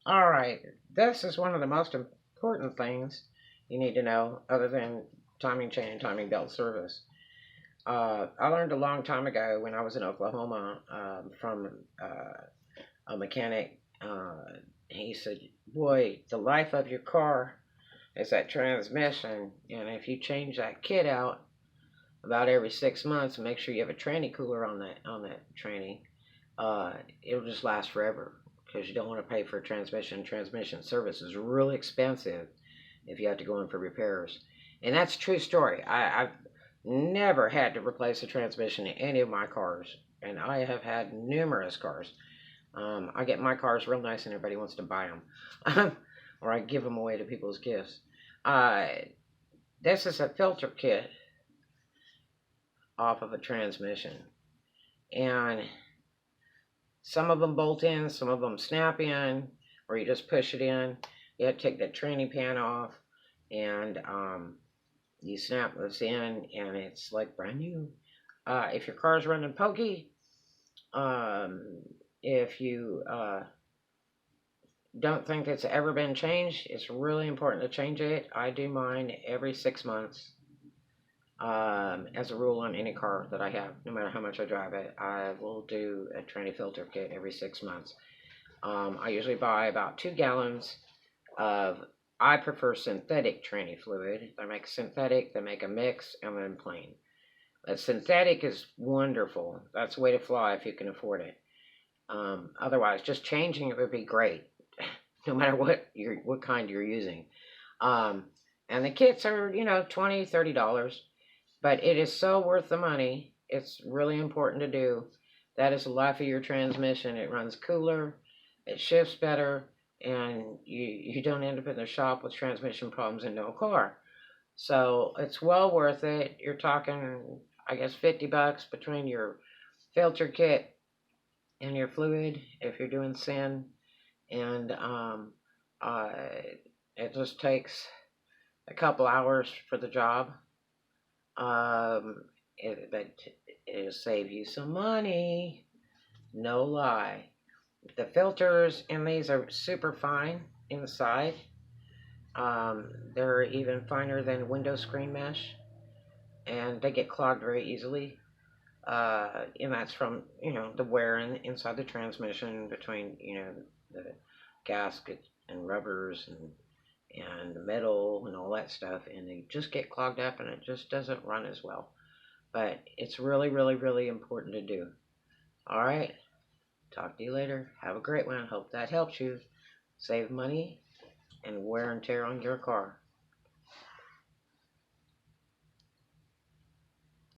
All right. This is one of the most important things you need to know, other than timing chain and timing belt service. I learned a long time ago when I was in Oklahoma from a mechanic. He said, "Boy, the life of your car is that transmission, and if you change that kit out about every 6 months, make sure you have a tranny cooler on that tranny. It'll just last forever because you don't want to pay for transmission. Transmission service is really expensive if you have to go in for repairs, and that's a true story. I've never had to replace a transmission in any of my cars, and I have had numerous cars. I get my cars real nice, and everybody wants to buy them, or I give them away to people as gifts. Uh, this is a filter kit off of a transmission, and some of them bolt in, some of them snap in, or you just push it in. You have to take that tranny pan off, and you snap this in, and it's like brand new. If your car's running pokey, um, if you don't think it's ever been changed, it's really important to change it. I do mine every 6 months. As a rule on any car that I have, no matter how much I drive it, I will do a tranny filter kit every 6 months. I usually buy about 2 gallons of, I prefer synthetic tranny fluid. They make synthetic, they make a mix, and then plain. But synthetic is wonderful. That's the way to fly if you can afford it. Otherwise, just changing it would be great, no matter what kind you're using. Um, and the kits are, $20, $30, but it is so worth the money. It's really important to do. That is the life of your transmission. It runs cooler, it shifts better, and you don't end up in the shop with transmission problems and no car. So it's well worth it. You're talking, I guess, $50 between your filter kit and your fluid if you're doing sin, and uh, it just takes a couple hours for the job. But it'll save you some money. No lie. The filters in these are super fine inside. They're even finer than window screen mesh, and they get clogged very easily. And that's from the wear inside the transmission between the gasket and rubbers and the metal and all that stuff, and they just get clogged up, and it just doesn't run as well. But it's really, really, really important to do. All right. Talk to you later. Have a great one. Hope that helps you save money and wear and tear on your car.